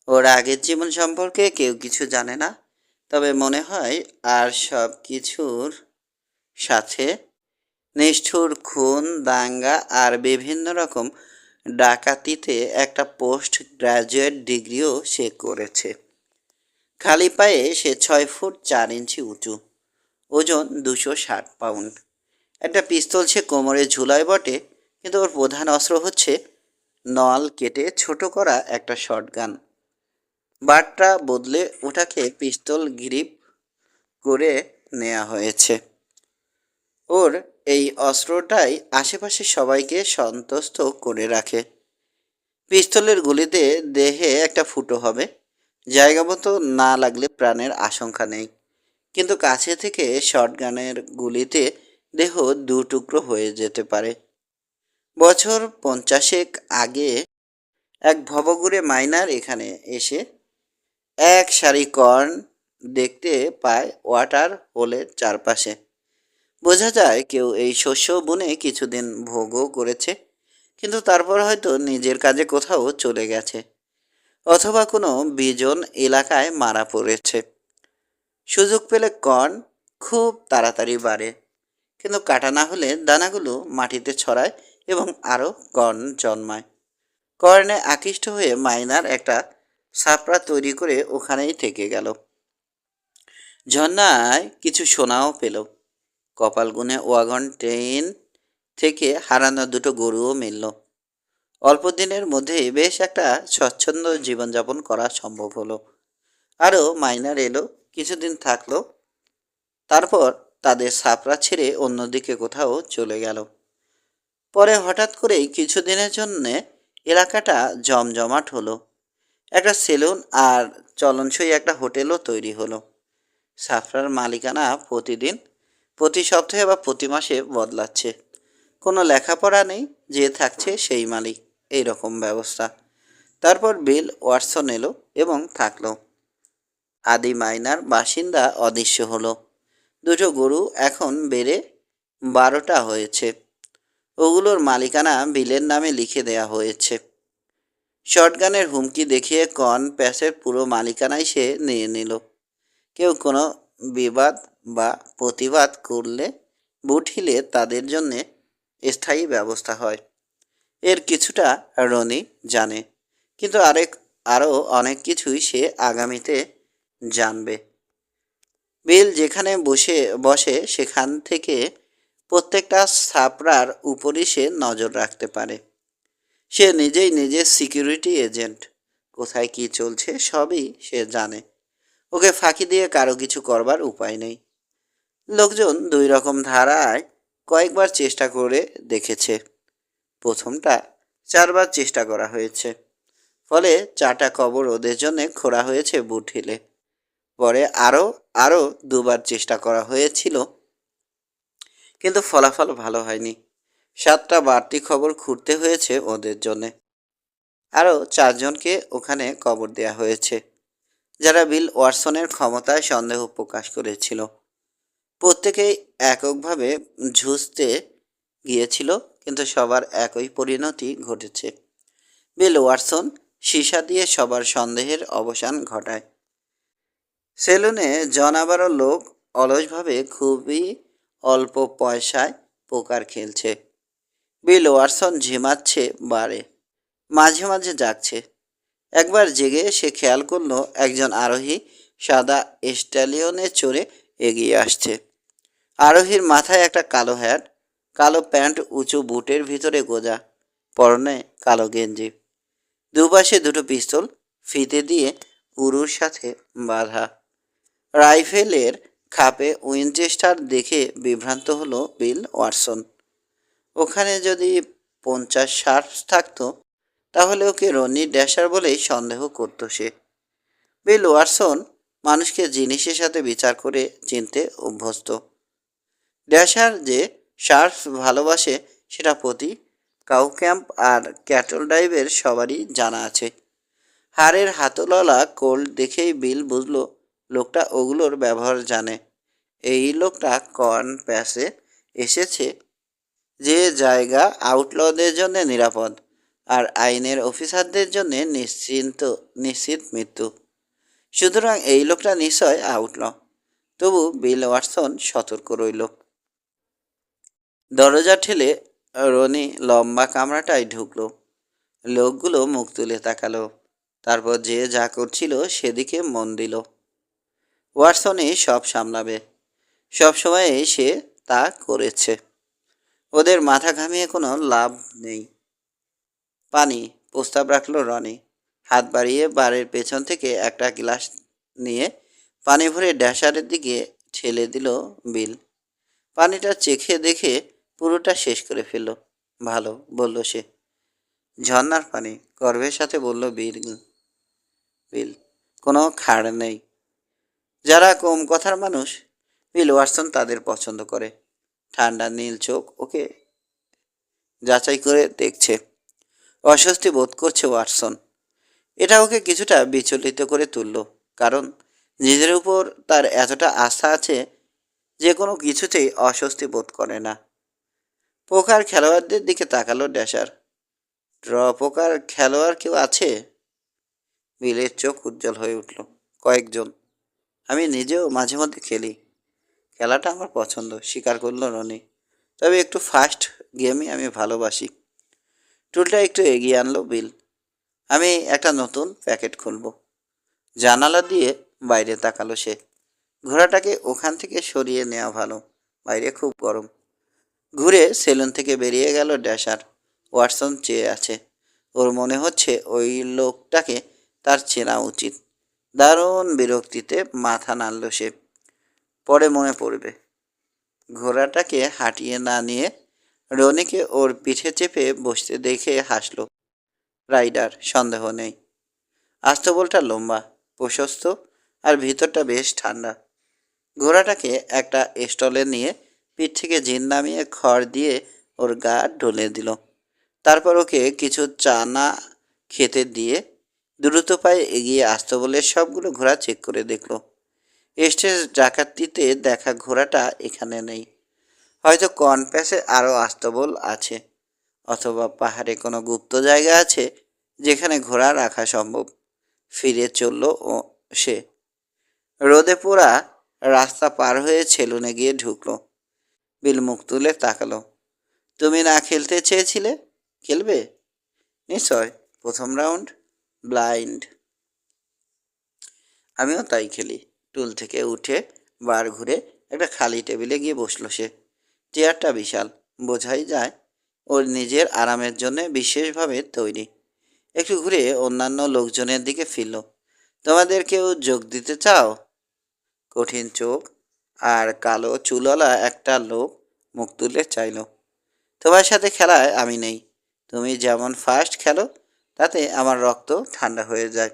ওর আগের জীবন সম্পর্কে কেউ কিছু জানে না, তবে মনে হয় আর সব কিছুর সাথে নিষ্ঠুর খুন, দাঙ্গা আর বিভিন্ন রকম ডাকাতিতে একটা পোস্ট গ্রাজুয়েট ডিগ্রিও সে করেছে। খালি পায়ে সে 6 ফুট 4 ইঞ্চি উঁচু, ওজন 260 পাউন্ড। একটা পিস্তল সে কোমরে ঝুলায় বটে, কিন্তু ওর প্রধান অস্ত্র হচ্ছে নল কেটে ছোট করা একটা শটগান। বারটা বদলে ওটাকে পিস্তল গ্রিপ করে নেওয়া হয়েছে। ওর এই অস্ত্রটাই আশেপাশে সবাইকে সন্তুষ্ট করে রাখে। পিস্তলের গুলিতে দেহে একটা ফুটো হবে, জায়গা মতো না লাগলে প্রাণের আশঙ্কা নেই, কিন্তু কাছে থেকে শটগানের গুলিতে দেহ 2 টুকরো হয়ে যেতে পারে। বছর 50 আগে এক ভবঘুরে মাইনার এখানে এসে এক সারি কর্ন দেখতে পায় ওয়াটার হোলের চারপাশে। বোঝা যায় কেউ এই শস্য বুনে কিছুদিন ভোগও করেছে, কিন্তু তারপর হয়তো নিজের কাজে কোথাও চলে গেছে, অথবা কোনো বিজন এলাকায় মারা পড়েছে। সুযোগ পেলে কর্ন খুব তাড়াতাড়ি বাড়ে, কিন্তু কাটা না হলে দানাগুলো মাটিতে ছড়ায় এবং আরও কর্ন জন্মায়। কর্নে আকৃষ্ট হয়ে মাইনার একটা ছাপড়া তৈরি করে ওখানেই থেকে গেল। ঝর্ণায় কিছু সোনাও পেল। কপাল গুনে ওয়াগন ট্রেন থেকে হারানো 2টো গরুও মিলল। অল্প দিনের মধ্যেই বেশ একটা স্বচ্ছন্দ জীবনযাপন করা সম্ভব হলো। আরও মাইনার এলো, কিছুদিন থাকলো, তারপর তাদের ছাপড়া ছেড়ে অন্যদিকে কোথাও চলে গেল। পরে হঠাৎ করেই কিছুদিনের জন্যে এলাকাটা জমজমাট হলো। একটা সেলুন আর চলনসই একটা হোটেলও তৈরি হলো। সাফরার মালিকানা প্রতি সপ্তাহে বা প্রতি মাসে বদলাচ্ছে। কোনো লেখাপড়া নেই, যে থাকছে সেই মালিক, এই রকম ব্যবস্থা। তারপর বিল ওয়াটসন এলো এবং থাকলো। আদি মাইনার বাসিন্দা অদৃশ্য হলো। 2টো গরু এখন বেড়ে 12টা হয়েছে। ওগুলোর মালিকানা বিলের নামে লিখে দেয়া হয়েছে। শটগানের হুমকি দেখিয়ে প্যাসের পুরো মালিকানাই সে নিয়ে নিল। কেউ কোনো বিবাদ বা প্রতিবাদ করলে বুট হিলে তাদের জন্যে স্থায়ী ব্যবস্থা হয়। এর কিছুটা রনি জানে, কিন্তু আরও অনেক কিছুই সে আগামীতে জানবে। বিল যেখানে বসে সেখান থেকে প্রত্যেকটা ছাপড়ার উপরই সে নজর রাখতে পারে। সে নিজেই নিজের সিকিউরিটি এজেন্ট। কোথায় কি চলছে সবই সে জানে। ওকে ফাঁকি দিয়ে কারো কিছু করবার উপায় নেই। লোকজন 2 রকম ধারায় কয়েকবার চেষ্টা করে দেখেছে। প্রথমটা 4বার চেষ্টা করা হয়েছে, ফলে 4টা কবর ওদের জন্যে খোঁড়া হয়েছে বুট হিলে। পরে আরও 2বার চেষ্টা করা হয়েছিল, কিন্তু ফলাফল ভালো হয়নি। 7টা বাড়তি খবর খুঁড়তে হয়েছে ওদের জন্যে। আরও 4জনকে ওখানে কবর দেয়া হয়েছে, যারা বিল ওয়াটসনের ক্ষমতায় সন্দেহ প্রকাশ করেছিল। প্রত্যেকেই এককভাবে ঝুঁজতে গিয়েছিল, কিন্তু সবার একই পরিণতি ঘটেছে। বিল ওয়াটসন সীসা দিয়ে সবার সন্দেহের অবসান ঘটায়। সেলুনে জনাবারও লোক অলসভাবে খুবই অল্প পয়সায় পোকার খেলছে। বিল ওয়াটসন ঝিমাচ্ছে বারে, মাঝে মাঝে জাগছে। একবার জেগে সে খেয়াল করলো একজন আরোহী সাদা স্ট্যালিয়নে চড়ে এগিয়ে আসছে। আরোহীর মাথায় একটা কালো হ্যাট, কালো প্যান্ট, উঁচু বুটের ভিতরে গোজা, পরনে কালো গেঞ্জি। দুপাশে 2টো পিস্তল ফিতে দিয়ে উরুর সাথে বাঁধা। রাইফেলের খাপে উইনচেস্টার দেখে বিভ্রান্ত হলো বিল ওয়াটসন। ওখানে যদি 50-60 থাকতো, তাহলে ওকে রনি ড্যাশার বলেই সন্দেহ করত সে। বিল ওয়াটসন মানুষকে জিনিসের সাথে বিচার করে চিনতে অভ্যস্ত। ড্যাশার যে শার্পস ভালোবাসে সেটা প্রতি কাউ ক্যাম্প আর ক্যাটল ড্রাইভের সবারই জানা আছে। হাড়ের হাতলওয়ালা কোল্ড দেখেই বিল বুঝল লোকটা ওগুলোর ব্যবহার জানে। এই লোকটা প্যাসে এসেছে, যে জায়গা আউটলদের জন্য নিরাপদ, আর আইনের অফিসারদের জন্য নিশ্চিত মৃত্যু। সুতরাং এই লোকটা নিশ্চয় আউটল। তবু বিল ওয়াটসন সতর্ক রইল। দরজা ঠেলে রনি লম্বা কামরাটায় ঢুকলো। লোকগুলো মুখ তুলে তাকালো। তারপর যে যা করছিল সেদিকে মন দিল। ওয়াটসনই সব সামলাবে। সব সময় সে তা করেছে। ওদের মাথা ঘামিয়ে কোনো লাভ নেই। পানি প্রস্তাব রাখলো রনি। হাত বাড়িয়ে বারের পেছন থেকে একটা গ্লাস নিয়ে পানি ভরে ড্যাশারের দিকে ঠেলে দিল বিল। পানিটা চেখে দেখে পুরোটা শেষ করে ফেলল। ভালো, বলল সে। ঝর্নার পানি, গর্বের সাথে বলল বিল। কোনো খাড় নেই। যারা কম কথার মানুষ, বিল ওয়াটসন তাদের পছন্দ করে। ঠান্ডা নীল চোখ ওকে যাচাই করে দেখছে। অস্বস্তি বোধ করছে ওয়াটসন। এটা ওকে কিছুটা বিচলিত করে তুলল। কারণ নিজের উপর তার এতটা আস্থা আছে যে কোনো কিছুতেই অস্বস্তি বোধ করে না। পোকার খেলোয়াড়দের দিকে তাকালো ড্যাশার। ড্র পোকার খেলোয়াড় কেউ আছে? বিলের চোখ উজ্জ্বল হয়ে উঠল। কয়েকজন। আমি নিজেও মাঝে মধ্যে খেলি। খেলাটা আমার পছন্দ, স্বীকার করল রনি। তবে একটু ফাস্ট গেমই আমি ভালোবাসি। টুলটা একটু এগিয়ে আনলো বিল। আমি একটা নতুন প্যাকেট খুলব। জানালা দিয়ে বাইরে তাকালো সে। ঘোড়াটাকে ওখান থেকে সরিয়ে নেওয়া ভালো, বাইরে খুব গরম। ঘুরে সেলুন থেকে বেরিয়ে গেল ড্যাশার। ওয়াটসন চেয়ে আছে। ওর মনে হচ্ছে ওই লোকটাকে তার চেনা উচিত। দারুণ বিরক্তিতে মাথা নাড়ল সে। পরে মনে পড়বে। ঘোড়াটাকে হাঁটিয়ে না নিয়ে রনিকে ওর পিঠে চেপে বসতে দেখে হাসল রাইডার, সন্দেহ নেই। আস্তবলটা লম্বা, প্রশস্ত, আর ভিতরটা বেশ ঠান্ডা। ঘোড়াটাকে একটা স্টলে নিয়ে পিঠ থেকে জিন নামিয়ে খড় দিয়ে ওর গা ঢলে দিল। তারপর ওকে কিছু চানা খেতে দিয়ে দ্রুত পায়ে এগিয়ে আস্তবলের সবগুলো ঘোড়া চেক করে দেখল। স্টেজ ডাকাতিতে দেখা ঘোড়াটা এখানে নেই। হয়তো কনপ্যাসে আরও আস্তবল আছে, অথবা পাহাড়ে কোনো গুপ্ত জায়গা আছে যেখানে ঘোড়া রাখা সম্ভব। ফিরে চলল সে। রোদে পোড়া রাস্তা পার হয়ে সেলুনে গিয়ে ঢুকলো। বিল মুখ তুলে তাকালো। তুমি না খেলতে চেয়েছিলে? খেলবে? নিশ্চয়। প্রথম রাউন্ড ব্লাইন্ড। আমিও তাই খেলি। টুল থেকে উঠে বার ঘুরে একটা খালি টেবিলে গিয়ে বসলো সে। চেয়ারটা বিশাল, বোঝাই যায় ওর নিজের আরামের জন্য বিশেষভাবে তৈরি। একটু ঘুরে অন্যান্য লোকজনের দিকে ফিরল। তোমাদের কেউ যোগ দিতে চাও? কঠিন চোখ আর কালো চুলওয়ালা একটা লোক মুখ তুলে চাইল। তোমার সাথে খেলায় আমি নেই। তুমি যেমন ফাস্ট খেলো তাতে আমার রক্ত ঠান্ডা হয়ে যায়।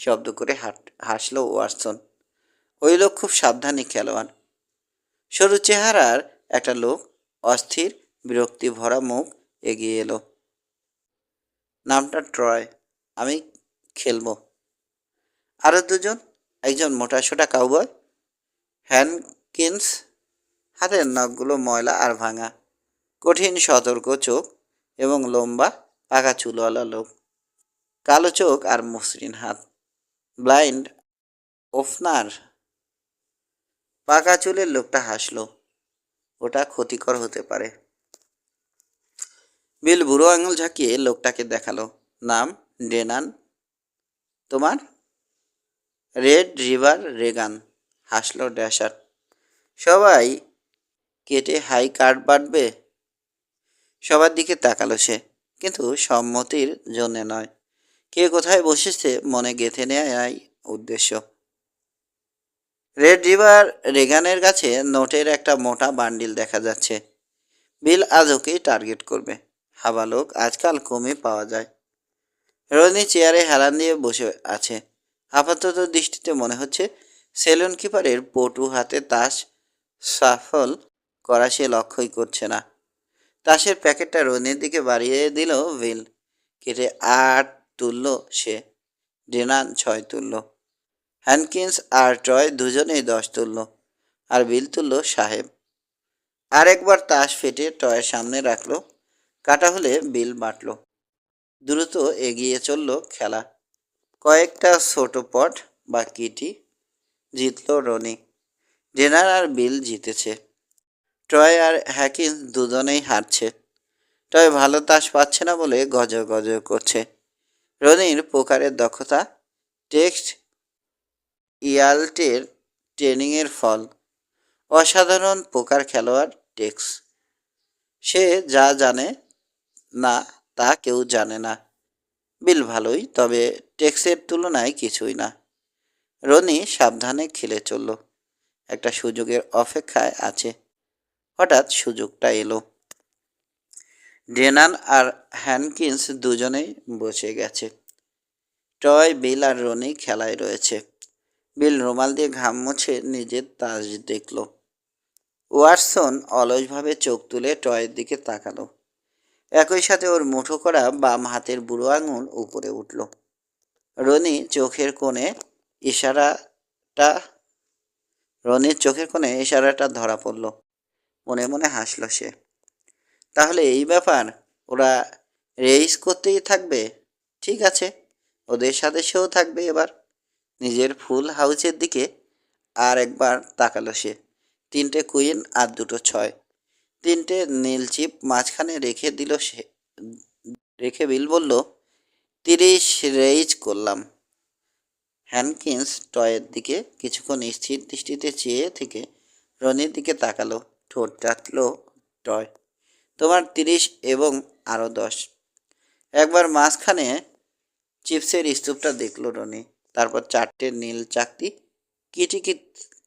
শব্দ করে হাসল ওয়াটসন। ওই লোক খুব সাবধানী খেলোয়াড়। সরু চেহারার একটা লোক, অস্থির বিরক্তি ভরা মুখ, এগিয়ে এলো। নামটা ট্রয়। আমি খেলবো। আরও দুজন। একজন মোটাসোটা কাউবয়, হ্যানকিন্স, হাতের নখগুলো ময়লা আর ভাঙা, কঠিন সতর্ক চোখ এবং লম্বা পাকা চুলওয়ালা লোক, কালো চোখ আর মসৃণ হাত। ব্লাইন্ড ওফনার। পাকা চুলের লোকটা হাসলো। ওটা ক্ষতিকর হতে পারে। বিল বুড়ো আঙুল ঝাঁকিয়ে লোকটাকে দেখালো। নাম ডেনান। তোমার? রেড রিভার রেগান, হাসলো ড্যাশার। সবাই কেটে হাই কার্ড বাটবে। সবার দিকে তাকালো সে, কিন্তু সম্মতির জন্যে নয়। কে কোথায় বসেছে মনে গেঁথে নেয় উদ্দেশ্য। রেড রিভার রেগানের কাছে নোটের একটা মোটা বান্ডিল দেখা যাচ্ছে। বিল আজ ওকেই টার্গেট করবে। হাবা লোক আজকাল কমই পাওয়া যায়। রনি চেয়ারে হেলান দিয়ে বসে আছে। আপাতত দৃষ্টিতে মনে হচ্ছে সেলুন কিপারের পটু হাতে তাস সাফল করা সে লক্ষ্যই করছে না। তাসের প্যাকেটটা রনির দিকে বাড়িয়ে দিল বিল। কেটে 8 তুলল সে। ডেনান 6 তুলল। হ্যানকিন্স আর ট্রয় দুজনেই 10 তুলল। আর বিল তুলল সাহেব। আরেকবার তাস ফেটে টয়ের সামনে রাখলো। কাটা হলে বিল বাটল। দ্রুত এগিয়ে চলল খেলা। কয়েকটা ছোট পট বা কিটি জিতল রনি। জেনার আর বিল জিতেছে। ট্রয় আর হ্যাকিন্স দুজনেই হারছে। ট্রয় ভালো তাস পাচ্ছে না বলে গজর গজর করছে। রনির পোকারের দক্ষতা টেক্সট ইয়াল্টের ট্রেনিংয়ের ফল। অসাধারণ পোকার খেলোয়াড় টেক্স। সে যা জানে না তা কেউ জানে না। বিল ভালোই, তবে টেক্সের তুলনায় কিছুই না। রনি সাবধানে খেলে চলল। একটা সুযোগের অপেক্ষায় আছে। হঠাৎ সুযোগটা এলো। ডেনান আর হ্যানকিন্স দুজনেই বসে গেছে। টয়, বিল আর রনি খেলায় রয়েছে। বিল রুমাল দিয়ে ঘাম মুছে নিজের তাস দেখল। ওয়াটসন অলসভাবে চোখ তুলে টয়ের দিকে তাকালো। একই সাথে ওর মুঠো করা বাম হাতের বুড়ো আঙুল উপরে উঠল। রনি চোখের কোণে ইশারাটা রনির চোখের কোণে ইশারাটা ধরা পড়ল। মনে মনে হাসল সে। তাহলে এই ব্যাপার, ওরা রেস করতেই থাকবে। ঠিক আছে, ওদের সাথে সেও থাকবে এবার। নিজের ফুল হাউসের দিকে আর একবার তাকালো সে। 3টে কুইন আর 2টো 6। 3টে নীল চিপ মাঝখানে রেখে দিল সে। রেখে বিল বলল, 30 রেইজ করলাম। হ্যানকিন্স টয়ের দিকে কিছুক্ষণ স্থির দৃষ্টিতে চেয়ে থেকে রনির দিকে তাকালো। ঠোঁট চাটল টয়। তোমার 30 এবং আরও 10। একবার মাঝখানে চিপসের স্তূপটা দেখল রনি। তারপর 4টে নীল চাকতি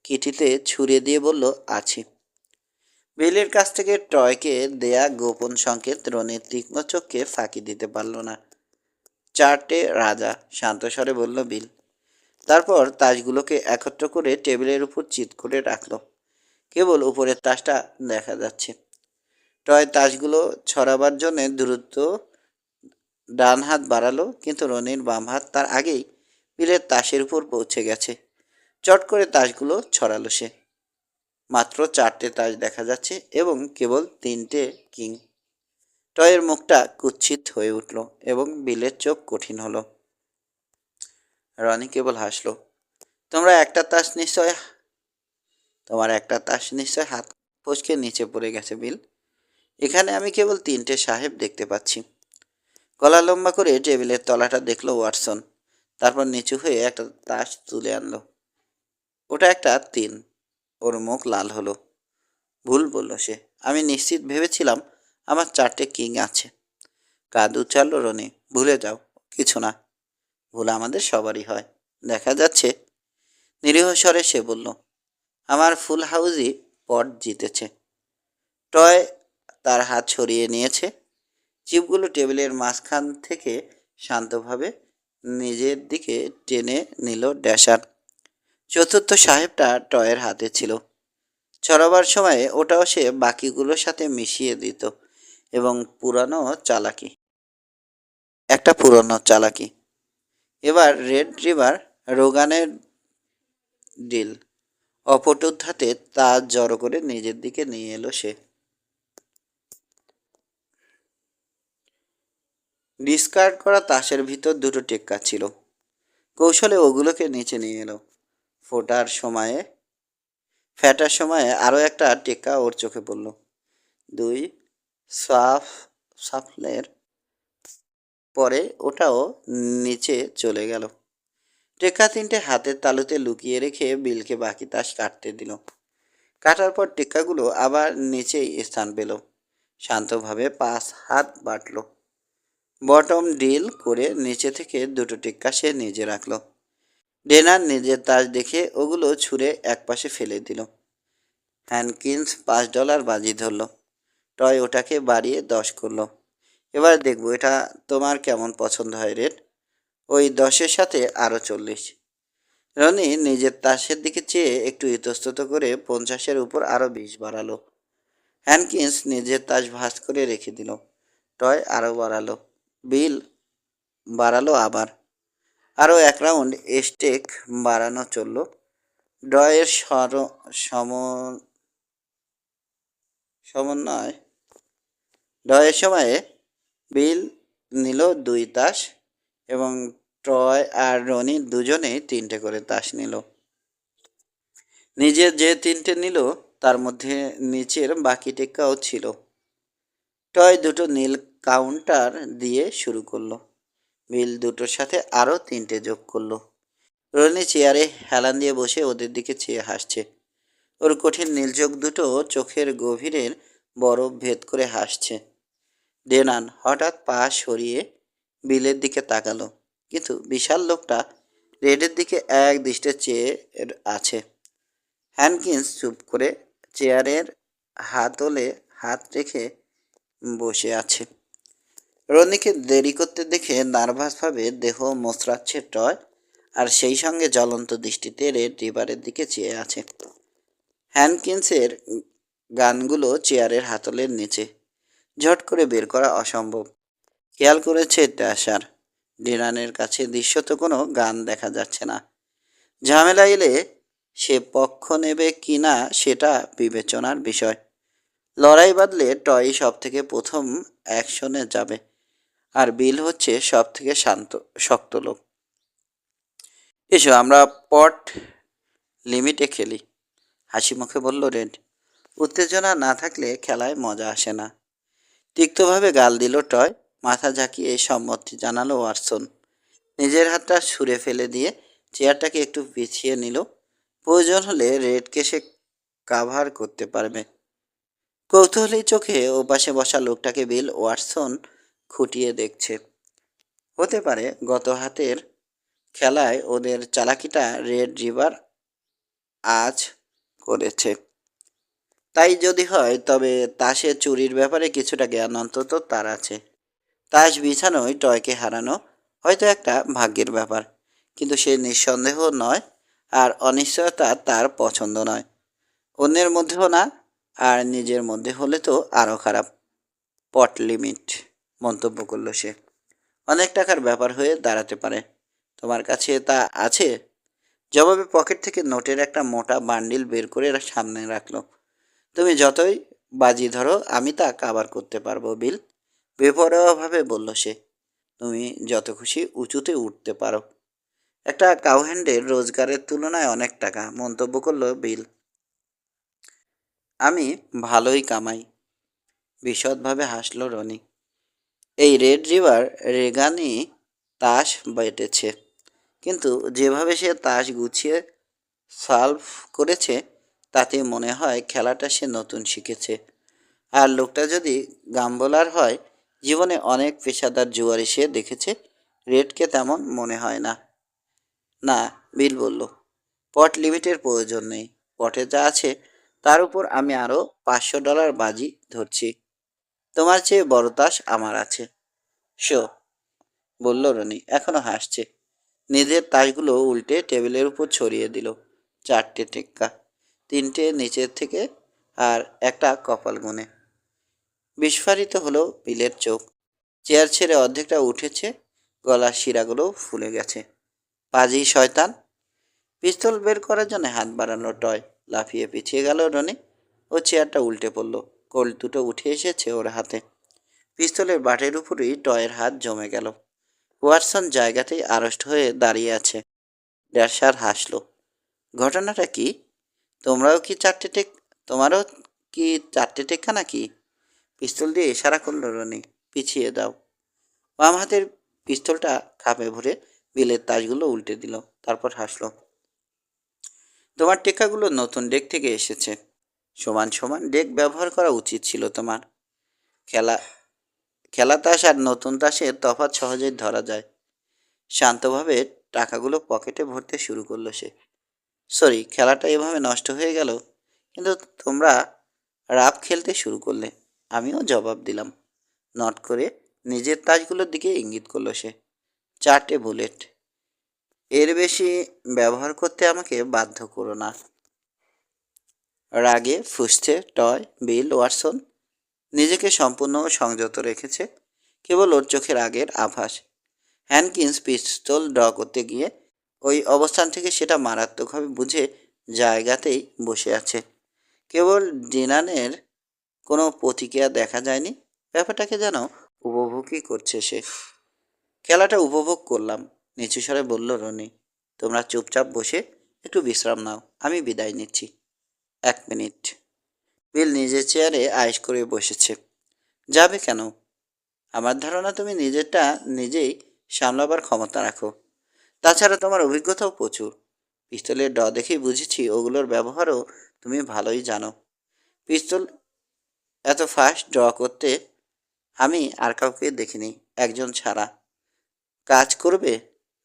কিটিতে ছুঁড়ে দিয়ে বলল, আছি। বিলের কাছ থেকে টয়কে দেয়া গোপন সংকেত রনির তীক্ষ্ণ চোখকে ফাঁকি দিতে পারল না। 4টে রাজা, শান্ত স্বরে বলল বিল। তারপর তাসগুলোকে একত্র করে টেবিলের উপর চিৎ করে রাখল। কেবল উপরের তাসটা দেখা যাচ্ছে। টয় তাসগুলো ছড়াবার জন্য দ্রুত ডান হাত বাড়ালো, কিন্তু রনির বাম হাত তার আগেই বিলের তাসের উপর পৌঁছে গেছে। চট করে তাসগুলো ছড়ালো সে। মাত্র 4টে তাস দেখা যাচ্ছে এবং কেবল 3টে কিং। টয়ের মুখটা কুৎসিত হয়ে উঠল এবং বিলের চোখ কঠিন হলো। রনি কেবল হাসল। তোমার একটা তাস নিশ্চয় হাত ফসকে নিচে পড়ে গেছে বিল। এখানে আমি কেবল 3টে সাহেব দেখতে পাচ্ছি। গলা লম্বা করে টেবিলের তলাটা দেখলো ওয়াটসন। তারপর নিচু হয়ে একটা তাস তুলে আনলো। ওটা একটা 3। ওর মুখ লাল হলো। ভুল বলল সে। আমি নিশ্চিত ভেবেছিলাম আমার 4টে কিং আছে। কাঁধ উচ্চারল রনি। ভুলে যাও, কিছু না। ভুল আমাদের সবারই হয়। দেখা যাচ্ছে, নিরীহ স্বরে সে বলল, আমার ফুল হাউসই পট জিতেছে। টয় তার হাত ছড়িয়ে নিয়েছে। চিপগুলো টেবিলের মাঝখান থেকে শান্তভাবে নিজের দিকে টেনে নিল ড্যাশার। চতুর্থ সাহেবটা টয়ের হাতে ছিল। ছড়াবার সময়ে ওটাও সে বাকিগুলোর সাথে মিশিয়ে দিত এবং পুরনো চালাকি। এবার রেড রিভার রোগানের ডিল। অপটুত হাতে তা জড়ো করে নিজের দিকে নিয়ে এলো সে। ডিসকার্ড করা তাসের ভিতর 2টো টেক্কা ছিল। কৌশলে ওগুলোকে নিচে নিয়ে এলো। ফ্যাটার সময়ে আরও একটা টেক্কা ওর চোখে পড়ল। 2 সাফলের পরে ওটাও নিচে চলে গেল। টেক্কা 3টে হাতের তালুতে লুকিয়ে রেখে বিলকে বাকি তাস কাটতে দিল। কাটার পর টেক্কাগুলো আবার নিচেই স্থান পেল। শান্তভাবে 5 হাত বাটল। বটম ডিল করে নিচে থেকে 2টো টেক্কা সে নিজে রাখল। ডেনার নিজের তাস দেখে ওগুলো ছুঁড়ে একপাশে ফেলে দিল। হ্যানকিন্স $5 বাজি ধরল। টয় ওটাকে বাড়িয়ে 10 করল। এবার দেখব এটা তোমার কেমন পছন্দ হয় রেড। ওই 10-এর সাথে আরও 40। রনি নিজের তাসের দিকে চেয়ে একটু ইতস্তত করে 50-এর উপর আরও 20 বাড়ালো। হ্যানকিন্স নিজের তাস ভাঁজ করে রেখে দিল। টয় আরও বাড়ালো। বিল বাড়ালো আবার। আরও 1 রাউন্ড স্টেক বাড়ানো চলল। ড্রয়ের সমন্বয় ড্রয়ের সময়ে বিল নিল 2 তাস এবং ট্রয় আর রনি দুজনেই 3টে করে তাস নিল। নিজের যে 3টে নিল তার মধ্যে নিচের বাকি টেক্কাও ছিল। টয় দুটো নীল কাউন্টার দিয়ে শুরু করলো। বিল দুটোর সাথে আরও 3টে যোগ করলো। রনি চেয়ারে হেলান দিয়ে বসে ওদের দিকে চেয়ে হাসছে। ওর কঠিন নীল চোখ দুটো চোখের গভীরের বরফ ভেদ করে হাসছে। ডেনান হঠাৎ পা সরিয়ে বিলের দিকে তাকালো, কিন্তু বিশাল লোকটা রেডের দিকে এক দৃষ্টে চেয়ে আছে। হ্যানকিন্স চুপ করে চেয়ারের হাতলে হাত রেখে বসে আছে। রনিকে দেরি করতে দেখে নার্ভাসভাবে দেহ মোচড়াচ্ছে টয়, আর সেই সঙ্গে জ্বলন্ত দৃষ্টিতে রেড রিভারের দিকে চেয়ে আছে। হ্যানকিন্সের গানগুলো চেয়ারের হাতলের নিচে, ঝট করে বের করা অসম্ভব। খেয়াল করেছে ট্যাশার, ডিনানের কাছে দৃশ্যত কোনো গান দেখা যাচ্ছে না। ঝামেলা এলে সে পক্ষ নেবে কি না সেটা বিবেচনার বিষয়। লড়াই বাঁধলে টয় সব থেকে প্রথম অ্যাকশনে যাবে, আর বিল হচ্ছে সব থেকে শক্ত লোক। এসো আমরা পট লিমিটে খেলি, হাসি মুখে বলল রেড। উত্তেজনা না থাকলে খেলায় মজা আসে না। তিক্তভাবে গাল দিল টয়, মাথা ঝাঁকিয়ে সম্মতি জানালো ওয়াটসন। নিজের হাতটা ছুঁড়ে ফেলে দিয়ে চেয়ারটাকে একটু পিছিয়ে নিল। প্রয়োজন হলে রেডকে সে কাভার করতে পারবে। কৌতূহলী চোখে ওপাশে বসা লোকটাকে বিল ওয়াটসন খুঁটিয়ে দেখছে। হতে পারে গত হাতের খেলায় ওদের চালাকিটা রেড রিভার আজ করেছে। তাই যদি হয় তবে তাসে চুরির ব্যাপারে কিছুটা জ্ঞান অন্তত তার আছে। তাস বিছানোয় টয়কে হারানো হয়তো একটা ভাগ্যের ব্যাপার, কিন্তু সে নিঃসন্দেহ নয়, আর অনিশ্চয়তা তার পছন্দ নয়। অন্যের মধ্যেও না, আর নিজের মধ্যে হলে তো আরও খারাপ। পট লিমিট, মন্তব্য করল সে, অনেক টাকার ব্যাপার হয়ে দাঁড়াতে পারে। তোমার কাছে তা আছে? জবাবে পকেট থেকে নোটের একটা মোটা বান্ডিল বের করে সামনে রাখলো। তুমি যতই বাজি ধরো আমি তা কাভার করতে পারবো বিল, বেপরোয়াভাবে বলল সে। তুমি যত খুশি উঁচুতে উঠতে পারো। একটা কাউহ্যান্ডের রোজগারের তুলনায় অনেক টাকা, মন্তব্য করলো বিল। আমি ভালোই কামাই, বিশদভাবে হাসল রনি। এই রেড রিভার রেগানি তাস বেটেছে, কিন্তু যেভাবে সে তাস গুছিয়ে সলভ করেছে তাতে মনে হয় খেলাটা সে নতুন শিখেছে। আর লোকটা যদি গাম্বলার হয়, জীবনে অনেক পেশাদার জুয়ারি সে দেখেছে, রেডকে তেমন মনে হয় না। না, বিল বলল, পট লিমিটের প্রয়োজন নেই। পটে যা আছে তার উপর আমি আরও $500 বাজি ধরছি। তোমার চেয়ে বড় তাস আমার আছে। শো, বলল রনি, এখনো হাসছে। নিজের তাসগুলো উল্টে টেবিলের উপর ছড়িয়ে দিল। 4টে টেক্কা, 3টে নিচের থেকে, আর একটা কপাল গুনে। বিস্ফারিত হলো বিলের চোখ। চেয়ার ছেড়ে অর্ধেকটা উঠেছে, গলার শিরাগুলো ফুলে গেছে। পাজি শয়তান! পিস্তল বের করার জন্য হাত বাড়ানো টয়, লাফিয়ে পিছিয়ে গেল রনি। ও চেয়ারটা উল্টে পড়ল, কোল্ড দুটো উঠে এসেছে ওর হাতে। পিস্তলের বাটের উপরেই টয়ের হাত জমে গেল। ওয়াটসন জায়গাতেই আড়ষ্ট হয়ে দাঁড়িয়ে আছে। ড্যাশার হাসল। ঘটনাটা কি? তোমরাও কি 4টে তোমারও কি 4টে টেক্কা নাকি? পিস্তল দিয়ে ইশারা করলো রনি, পিছিয়ে দাও। বাম হাতের পিস্তলটা খাপে ভরে বিলের তাসগুলো উল্টে দিল, তারপর হাসলো। তোমার টেক্কাগুলো নতুন ডেক থেকে এসেছে। সমান সমান ডেক ব্যবহার করা উচিত ছিল তোমার। খেলা খেলা তাস আর নতুন তাসের তফাৎ সহজেই ধরা যায়। শান্তভাবে টাকাগুলো পকেটে ভরতে শুরু করলো সে। সরি, খেলাটা এভাবে নষ্ট হয়ে গেল, কিন্তু তোমরা রাফ খেলতে শুরু করলে। আমিও জবাব দিলাম। নট করে নিজের তাসগুলোর দিকে ইঙ্গিত করলো সে। 4টে বুলেট, এর বেশি ব্যবহার করতে আমাকে বাধ্য করো না। রাগে ফুঁসছে টয়। বিল ওয়াটসন নিজেকে সম্পূর্ণ সংযত রেখেছে, কেবল ওর চোখে রাগের আভাস। হ্যানকিন্স পিস্তল ড্র করতে গিয়ে ওই অবস্থান থেকে সেটা মারাত্মকভাবে বুঝে জায়গাতেই বসে আছে। কেবল ডিনানের কোনো প্রতিক্রিয়া দেখা যায়নি। ব্যাপারটাকে যেন উপভোগই করছে সে। খেলাটা উপভোগ করলাম, নিচু স্বরে বলল রনি। তোমরা চুপচাপ বসে একটু বিশ্রাম নাও, আমি বিদায় নিচ্ছি। 1 মিনিট। বিল নিজের চেয়ারে আয়েশ করে বসেছে। যাবে কেন? আমার ধারণা তুমি নিজেরটা নিজেই সামলাবার ক্ষমতা রাখো। তাছাড়া তোমার অভিজ্ঞতাও প্রচুর। পিস্তলের দেখেই বুঝেছি ওগুলোর ব্যবহারও তুমি ভালোই জানো। পিস্তল এত ফাস্ট করতে আমি আর কাউকে দেখিনি, একজন ছাড়া। কাজ করবে?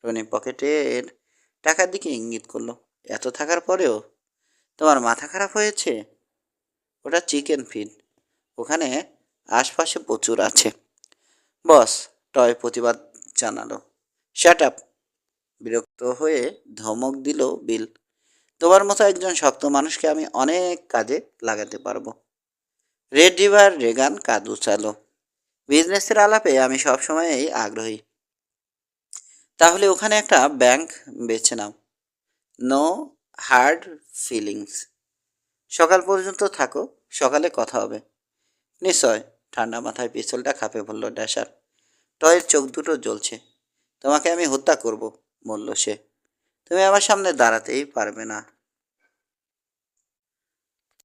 রনি পকেটের টাকার দিকে ইঙ্গিত করলো। এত থাকার পরেও তোমার মাথা খারাপ হয়েছে? ওটা চিকেন ফিড, ওখানে আশপাশে প্রচুর আছে। বস, টয় প্রতিবাদ জানালো। Shut up! বিরক্ত হয়ে ধমক দিল বিল। তোমার মতো একজন শক্ত মানুষকে আমি অনেক কাজে লাগাতে পারবো। রেড রিভার রেগান কাঁধ উচালো। বিজনেসের আলাপে আমি সবসময়ই আগ্রহী। তাহলে ওখানে একটা ব্যাংক বেছে নাও। No hard feelings. সকাল পর্যন্ত থাকো, সকালে কথা হবে। নিশ্চয়। ঠান্ডা মাথায় পিস্তলটা খাপে বলল ড্যাশার। টয়ের চোখ দুটো জ্বলছে। তোমাকে আমি হত্যা করব, বলল সে। তুমি আমার সামনে দাঁড়াতেই পারবে না।